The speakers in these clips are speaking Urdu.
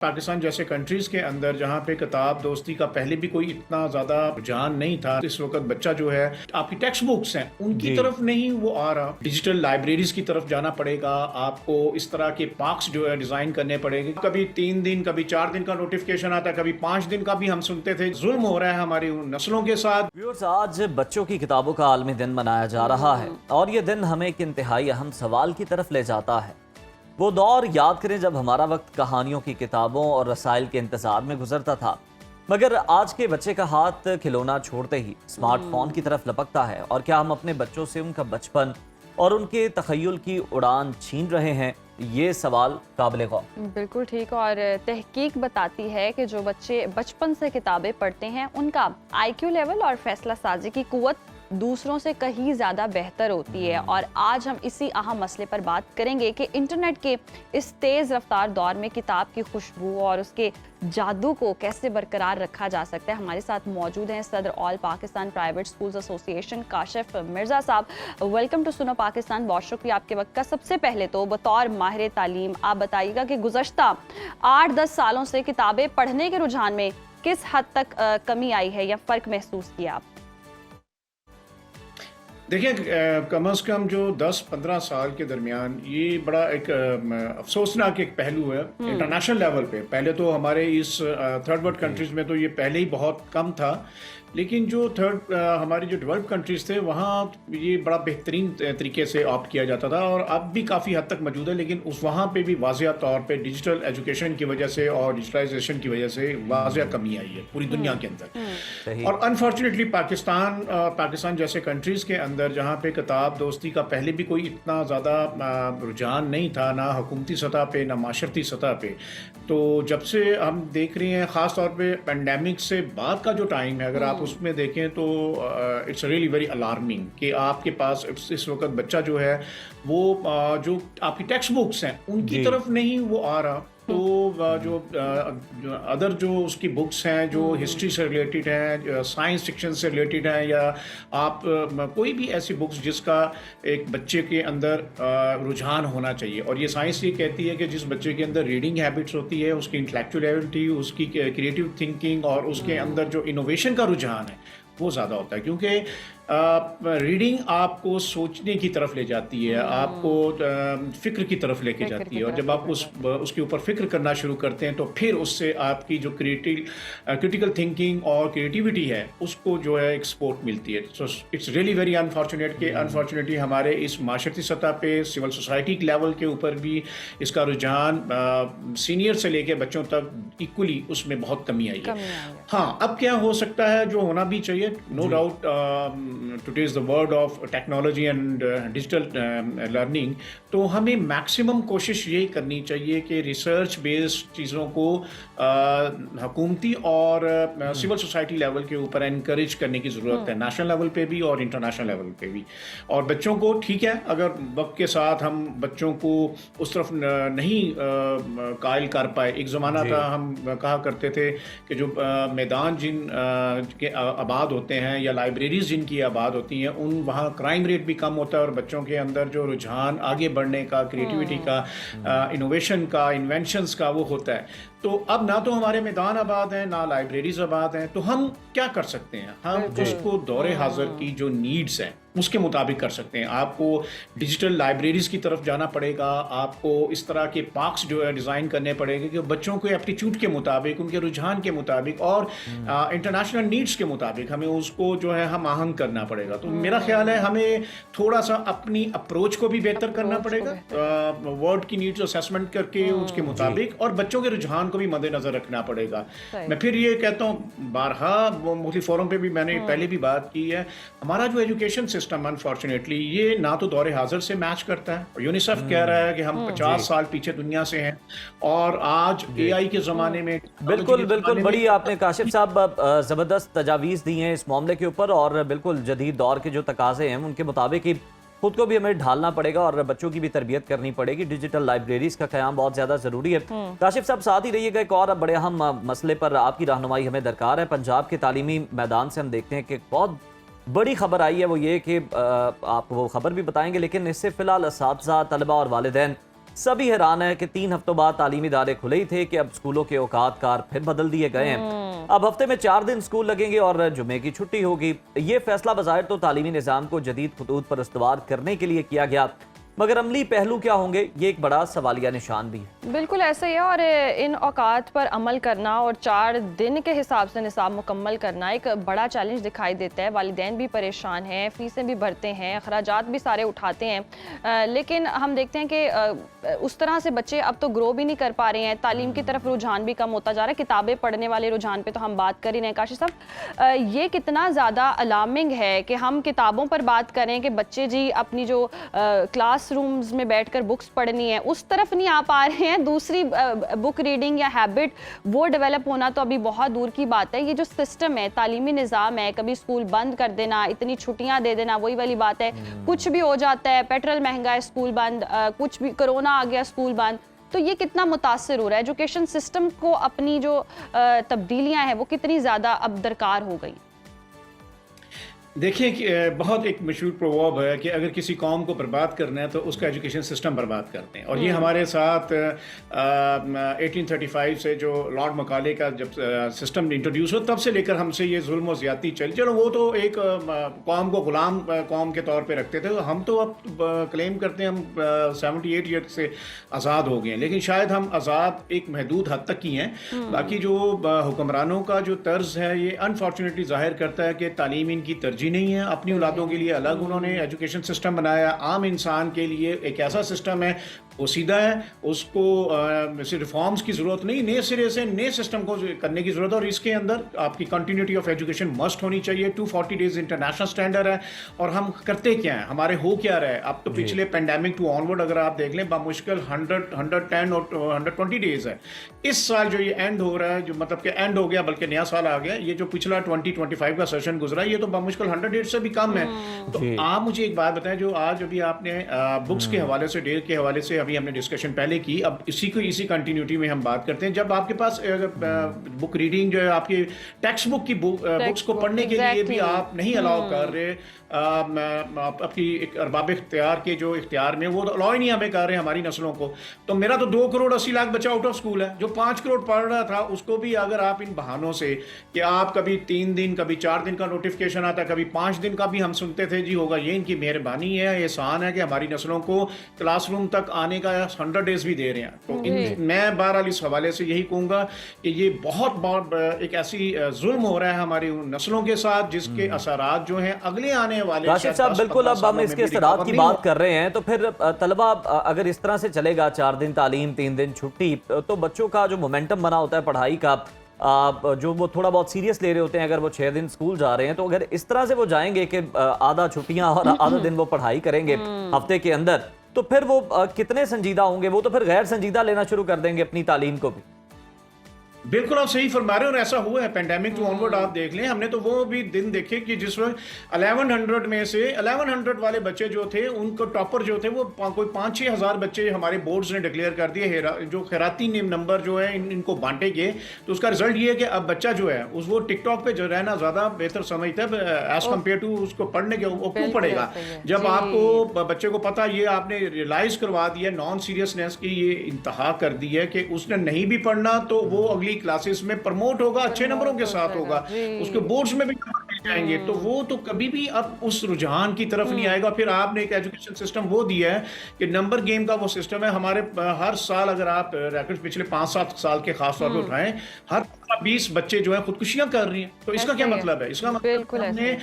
پاکستان جیسے کنٹریز کے اندر جہاں پہ کتاب دوستی کا پہلے بھی کوئی اتنا زیادہ رجحان نہیں تھا، اس وقت بچہ جو ہے آپ کی ٹیکسٹ بکس ہیں ان کی طرف نہیں وہ آ رہا، ڈیجیٹل لائبریریز کی طرف جانا پڑے گا، آپ کو اس طرح کے پارکس جو ہے ڈیزائن کرنے پڑے گے۔ کبھی 3 دن کبھی 4 دن کا نوٹیفیکیشن آتا ہے، کبھی 5 دن کا بھی ہم سنتے تھے۔ ظلم ہو رہا ہے ہماری نسلوں کے ساتھ۔ ویورز، آج بچوں کی کتابوں کا عالمی دن منایا جا رہا ہے اور یہ دن ہمیں ایک انتہائی اہم سوال کی طرف لے جاتا ہے۔ وہ دور یاد کریں جب ہمارا وقت کہانیوں کی کتابوں اور رسائل کے انتظار میں گزرتا تھا، مگر آج کے بچے کا ہاتھ کھلونا چھوڑتے ہی اسمارٹ فون کی طرف لپکتا ہے۔ اور کیا ہم اپنے بچوں سے ان کا بچپن اور ان کے تخیل کی اڑان چھین رہے ہیں؟ یہ سوال قابل غور۔ بالکل ٹھیک، اور تحقیق بتاتی ہے کہ جو بچے بچپن سے کتابیں پڑھتے ہیں ان کا آئی کیو لیول اور فیصلہ سازی کی قوت دوسروں سے کہیں زیادہ بہتر ہوتی ہے۔ اور آج ہم اسی اہم مسئلے پر بات کریں گے کہ انٹرنیٹ کے اس تیز رفتار دور میں کتاب کی خوشبو اور اس کے جادو کو کیسے برقرار رکھا جا سکتا ہے۔ ہمارے ساتھ موجود ہیں صدر آل پاکستان پرائیویٹ اسکولز ایسوسی ایشن کاشف مرزا صاحب۔ ویلکم ٹو سنو پاکستان، بہت شکریہ آپ کے وقت کا۔ سب سے پہلے تو بطور ماہر تعلیم آپ بتائیے گا کہ گزشتہ 8-10 سالوں سے کتابیں پڑھنے کے رجحان میں کس حد تک کمی آئی ہے یا فرق محسوس کیا آپ؟ دیکھیں، کم از کم جو 10-15 سال کے درمیان یہ بڑا ایک افسوسناک ایک پہلو ہے انٹرنیشنل لیول پہ۔ پہلے تو ہمارے اس تھرڈ ورلڈ کنٹریز میں تو یہ پہلے ہی بہت کم تھا، لیکن جو ہماری جو ڈیولپ کنٹریز تھے وہاں یہ بڑا بہترین طریقے سے آپٹ کیا جاتا تھا، اور اب بھی کافی حد تک موجود ہے، لیکن وہاں پہ بھی واضح طور پہ ڈیجیٹل ایجوکیشن کی وجہ سے اور ڈیجیٹلائزیشن کی وجہ سے واضح کمی آئی ہے پوری دنیا کے اندر۔ اور انفارچونیٹلی پاکستان جیسے کنٹریز کے اندر جہاں پہ کتاب دوستی کا پہلے بھی کوئی اتنا زیادہ رجحان نہیں تھا، نہ حکومتی سطح پہ نہ معاشرتی سطح پہ، تو جب سے ہم دیکھ رہے ہیں خاص طور پہ پینڈیمک سے بعد کا جو ٹائم ہے، اگر آپ اس میں دیکھیں تو اٹس ریئلی ویری الارمنگ کہ آپ کے پاس اس وقت بچہ جو ہے وہ جو آپ کی ٹیکسٹ بکس ہیں ان کی طرف نہیں وہ آ رہا، تو جو ادر جو اس کی بکس ہیں جو ہسٹری سے ریلیٹڈ ہیں، سائنس فکشن سے ریلیٹڈ ہیں، یا آپ کوئی بھی ایسی بکس جس کا ایک بچے کے اندر رجحان ہونا چاہیے۔ اور یہ سائنس یہ کہتی ہے کہ جس بچے کے اندر ریڈنگ ہیبٹس ہوتی ہے، اس کی انٹلیکچوئل ایبلٹی، اس کی کریٹیو تھنکنگ اور اس کے اندر جو انوویشن کا رجحان ہے وہ زیادہ ہوتا ہے، کیونکہ ریڈنگ آپ کو سوچنے کی طرف لے جاتی ہے، آپ کو فکر کی طرف لے کے جاتی ہے، اور جب آپ اس کے اوپر فکر کرنا شروع کرتے ہیں تو پھر اس سے آپ کی جو کریٹیکل تھنکنگ اور کریٹیوٹی ہے اس کو جو ہے ایک سپورٹ ملتی ہے۔ So it's really very unfortunate کہ انفارچونیٹلی ہمارے اس معاشرتی سطح پہ سول سوسائٹی لیول کے اوپر بھی اس کا رجحان سینئر سے لے کے بچوں تک ایکولی اس میں بہت کمی آئی ہے۔ ہاں، اب کیا ہو سکتا ہے جو ہونا بھی چاہیے، no doubt today is the world of technology and digital learning، تو ہمیں میکسیمم کوشش یہ کرنی چاہیے کہ ریسرچ بیسڈ چیزوں کو حکومتی اور سول سوسائٹی لیول کے اوپر انکریج کرنے کی ضرورت ہے، نیشنل لیول پہ بھی اور انٹرنیشنل لیول پہ بھی۔ اور بچوں کو ٹھیک ہے، اگر وقت کے ساتھ ہم بچوں کو اس طرف نہیں قائل کر پائے، ایک زمانہ تھا ہم کہا کرتے تھے کہ جو میدان جن کے آباد ہوتے ہیں یا لائبریریز جن کی آباد ہوتی ہیں ان وہاں کرائم ریٹ بھی کم ہوتا ہے، اور بچوں کے اندر جو رجحان آگے بڑھنے کا، کریٹیوٹی کا، انوویشن کا، انوینشنز کا وہ ہوتا ہے۔ تو اب نہ تو ہمارے میدان آباد ہیں، نہ لائبریریز آباد ہیں، تو ہم کیا کر سکتے ہیں؟ ہم اس کو دور حاضر کی جو نیڈز ہیں اس کے مطابق کر سکتے ہیں۔ آپ کو ڈیجیٹل لائبریریز کی طرف جانا پڑے گا، آپ کو اس طرح کے پارکس جو ہے ڈیزائن کرنے پڑے گا کہ بچوں کے ایپٹیچیوڈ کے مطابق، ان کے رجحان کے مطابق اور انٹرنیشنل نیڈز کے مطابق ہمیں اس کو جو ہے ہم آہنگ کرنا پڑے گا۔ تو میرا خیال ہے ہمیں تھوڑا سا اپنی اپروچ کو بھی بہتر کرنا پڑے گا، ورڈ کی نیڈز اسیسمنٹ کر کے اس کے مطابق، اور بچوں کے رجحان کو بھی مد نظر رکھنا پڑے گا۔ میں پھر یہ کہتا ہوں، بارہا مختلف فورم پہ بھی میں نے پہلے بھی بات کی ہے، ہمارا جو ایجوکیشن سسٹم انفارچونیٹلی یہ نہ تو دور حاضر سے میچ کرتا ہے۔ یونیسیف کہہ رہا ہے کہ ہم 50 سال پیچھے دنیا سے ہیں، اور آج اے آئی کے زمانے میں بالکل بڑی آپ نے کاشف صاحب زبردست تجاویز دی ہیں اس معاملے کے اوپر، اور بالکل جدید دور کے جو تقاضے ہیں ان کے مطابق ہی خود کو بھی ہمیں ڈھالنا پڑے گا اور بچوں کی بھی تربیت کرنی پڑے گی۔ ڈیجیٹل لائبریریز کا قیام بہت زیادہ ضروری ہے۔ کاشف صاحب ساتھ ہی رہیے گا، ایک اور بڑے اہم مسئلے پر آپ کی رہنمائی ہمیں درکار ہے۔ پنجاب کے تعلیمی میدان سے ہم دیکھتے ہیں کہ بہت بڑی خبر آئی ہے، وہ یہ کہ آپ وہ خبر بھی بتائیں گے، لیکن اس سے فی الحال اساتذہ، طلبہ اور والدین سبھی حیران ہے کہ 3 ہفتوں بعد تعلیمی ادارے کھلے ہی تھے کہ اب اسکولوں کے اوقات کار پھر بدل دیے گئے ہیں. اب ہفتے میں 4 دن اسکول لگیں گے اور جمعے کی چھٹی ہوگی. یہ فیصلہ بظاہر تو تعلیمی نظام کو جدید خطوط پر استوار کرنے کے لیے کیا گیا، مگر عملی پہلو کیا ہوں گے یہ ایک بڑا سوالیہ نشان بھی ہے. بالکل ایسا ہی ہے، اور ان اوقات پر عمل کرنا اور 4 دن کے حساب سے نصاب مکمل کرنا ایک بڑا چیلنج دکھائی دیتا ہے. والدین بھی پریشان ہیں، فیسیں بھی بھرتے ہیں، اخراجات بھی سارے اٹھاتے ہیں، لیکن ہم دیکھتے ہیں کہ اس طرح سے بچے اب تو گرو بھی نہیں کر پا رہے ہیں. تعلیم کی طرف رجحان بھی کم ہوتا جا رہا ہے. کتابیں پڑھنے والے رجحان پہ تو ہم بات کر ہی رہے ہیں. کاشف صاحب، یہ کتنا زیادہ الارمنگ ہے کہ ہم کتابوں پر بات کریں کہ بچے جی اپنی جو کلاس رومز میں بیٹھ کر بکس پڑھنی ہے اس طرف نہیں آ پا رہے ہیں. دوسری بک ریڈنگ یا ہیبٹ وہ ڈیولپ ہونا تو ابھی بہت دور کی بات ہے. یہ جو سسٹم ہے، تعلیمی نظام ہے، کبھی اسکول بند کر دینا، اتنی چھٹیاں دے دینا، وہی والی بات ہے. کچھ بھی ہو جاتا ہے، پیٹرول مہنگا ہے اسکول بند، کچھ بھی کرونا آ گیا اسکول بند. تو یہ کتنا متاثر ہو رہا ہے ایجوکیشن سسٹم کو، اپنی جو تبدیلیاں ہیں وہ کتنی زیادہ اب درکار ہو گئی. دیکھیں کہ بہت ایک مشہور پروورب ہے کہ اگر کسی قوم کو برباد کرنا ہے تو اس کا ایجوکیشن سسٹم برباد کرتے ہیں. اور یہ ہمارے ساتھ 1835 سے جو لارڈ مکالے کا جب سسٹم انٹروڈیوس ہو تب سے لے کر ہم سے یہ ظلم و زیادتی چلی. چلو وہ تو ایک قوم کو غلام قوم کے طور پہ رکھتے تھے. ہم تو اب کلیم کرتے ہیں ہم 78 ایئر سے آزاد ہو گئے ہیں، لیکن شاید ہم آزاد ایک محدود حد تک ہی ہیں. باقی جو حکمرانوں کا جو طرز ہے یہ انفارچونیٹلی ظاہر کرتا ہے کہ تعلیم ان کی ترجیح نہیں ہے. اپنی اولادوں کے لیے الگ انہوں نے ایجوکیشن سسٹم بنایا. عام انسان کے لیے ایک ایسا سسٹم ہے وہ سیدھا ہے، اس کو ریفارمز کی ضرورت نہیں، نئے سرے سے نئے سسٹم کو کرنے کی ضرورت ہے. اور اس کے اندر آپ کی کنٹینیوٹی آف ایجوکیشن مسٹ ہونی چاہیے. 240 ڈیز انٹرنیشنل اسٹینڈرڈ ہے. اور ہم کرتے کیا ہیں، ہمارے ہو کیا رہا ہے. اب تو پچھلے پینڈیمک ٹو آنورڈ اگر آپ دیکھ لیں بمشکل 110 اور 120 ڈیز ہے. اس سال جو یہ اینڈ ہو رہا ہے، جو مطلب کہ اینڈ ہو گیا بلکہ نیا سال آ گیا، یہ جو پچھلا 2025 کا سیشن گزرا یہ تو بمشکل 100 ڈیز سے بھی کم ہے. تو آپ مجھے ایک بات بتائیں، جو آج ابھی آپ نے بکس کے حوالے سے، ڈیل کے حوالے سے ابھی ہم نے ڈسکشن پہلے کی، اب اسی کنٹینیوٹی میں ہم بات کرتے ہیں. جب آپ کے پاس بک ریڈنگ جو ہے، آپ کی ٹیکسٹ بک کی بکس کو پڑھنے کے لیے بھی آپ نہیں الاؤ کر رہے، آپ کی ایک ارباب اختیار کے جو اختیار میں وہ الاؤ ہی نہیں ہمیں کر رہے ہماری نسلوں کو. تو میرا تو 2 کروڑ 80 لاکھ بچہ آؤٹ آف اسکول ہے. جو 5 کروڑ پڑھ رہا تھا اس کو بھی اگر آپ ان بہانوں سے کہ آپ کبھی 3 دن کبھی 4 دن کا نوٹیفکیشن آتا ہے، کبھی 5 دن کا بھی ہم سنتے تھے جی ہوگا، یہ ان کی مہربانی ہے، احسان ہے کہ ہماری نسلوں کو کلاس روم تک آنے کا 100 ڈیز بھی دے رہے ہیں. تو میں بہرحال اس حوالے سے یہی کہوں گا کہ یہ بہت ایک ایسی ظلم ہو رہا ہے ہماری نسلوں کے ساتھ، جس کے اثرات جو ہیں اگلے آنے والے. کاشف صاحب بالکل، اب ہم اس کے اثرات کی بات کر رہے ہیں تو پھر طلبہ اگر اس طرح سے چلے گا، 4 دن تعلیم 3 دن چھٹی، تو بچوں کا جو مومنٹم بنا ہوتا ہے پڑھائی کا، جو وہ تھوڑا بہت سیریس لے رہے ہوتے ہیں، اگر وہ 6 دن اسکول جا رہے ہیں تو اگر اس طرح سے وہ جائیں گے کہ آدھا چھٹیاں اور آدھا دن وہ پڑھائی کریں گے ہفتے کے اندر، تو پھر وہ کتنے سنجیدہ ہوں گے؟ وہ تو پھر غیر سنجیدہ لینا شروع کر دیں گے اپنی تعلیم کو بھی. بالکل آپ صحیح فرما رہے ہیں، اور ایسا ہوا ہے پینڈیمک ٹو آنورڈ. آپ دیکھ لیں، ہم نے تو وہ بھی دن دیکھے کہ جس وقت 1100 میں سے 1100 والے بچے جو تھے ان کو ٹاپر جو تھے وہ کوئی 5-6 ہزار بچے ہمارے بورڈز نے ڈکلیئر کر دیے، جو خیراتی نمبر جو ہے ان کو بانٹے گئے. تو اس کا رزلٹ یہ ہے کہ اب بچہ جو ہے وہ ٹک ٹاک پہ جو رہنا زیادہ بہتر سمجھتا ہے ایز کمپیئر ٹو اس کو پڑھنے کے. وہ کیوں پڑھے گا جب آپ کو بچے کو پتا، یہ آپ نے ریئلائز کروا دیا نان سیریسنیس کی یہ انتہا کر دی ہے کہ اس نے نہیں بھی پڑھنا تو وہ اگلی کلاسز میں پرموٹ ہوگا، اچھے نمبروں کے ساتھ ہوگا، اس کے بورڈز میں بھی نمبر مل جائیں گے. تو وہ تو کبھی بھی اب اس رجحان کی طرف نہیں آئے گا. پھر آپ نے ایک ایجوکیشن سسٹم وہ دیا ہے کہ نمبر گیم کا وہ سسٹم ہے. ہمارے ہر سال اگر آپ ریکارڈ پچھلے 5-7 سال کے خاص طور پہ اٹھائیں، ہر 20 بچے جو ہیں خودکشیاں کر رہی ہیں. تو اس کا کیا مطلب ہے؟ اس کا مطلب ہم نے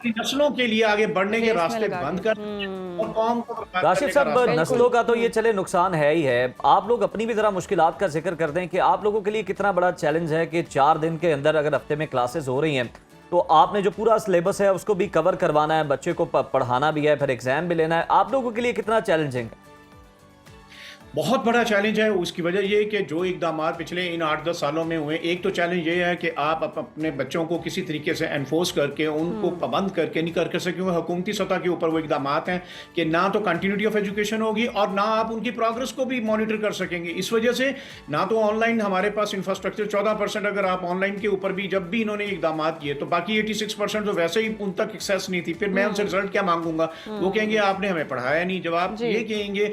نسلوں کے لیے آگے بڑھنے کے راستے بند کر اور قوم کو. کاشف صاحب نسلوں کا تو یہ چلے نقصان ہے ہی ہے، آپ لوگ اپنی بھی ذرا مشکلات کا ذکر کر دیں کہ آپ لوگوں کے لیے کتنا بڑا چیلنج ہے کہ 4 دن کے اندر اگر ہفتے میں کلاسز ہو رہی ہیں تو آپ نے جو پورا سلیبس ہے اس کو بھی کور کروانا ہے، بچے کو پڑھانا بھی ہے، پھر ایگزام بھی لینا ہے. آپ لوگوں کے لیے کتنا چیلنجنگ ہے؟ بہت بڑا چیلنج ہے. اس کی وجہ یہ کہ جو اقدامات پچھلے ان 8-10 سالوں میں ہوئے، ایک تو چیلنج یہ ہے کہ آپ اپنے بچوں کو کسی طریقے سے انفورس کر کے ان کو پابند کر کے نہیں کر سکے. حکومتی سطح کے اوپر وہ اقدامات ہیں کہ نہ تو کنٹینیوٹی آف ایجوکیشن ہوگی اور نہ آپ ان کی پروگرس کو بھی مانیٹر کر سکیں گے. اس وجہ سے نہ تو آن لائن ہمارے پاس انفراسٹرکچر 14%، اگر آپ آن لائن کے اوپر بھی جب بھی انہوں نے اقدامات کیے تو باقی 86% تو ویسے ہی ان تک ایکسیس نہیں تھی. پھر میں ان سے رزلٹ کیا مانگوں گا؟ وہ کہیں گے آپ نے ہمیں پڑھایا نہیں. جب آپ یہ کہیں گے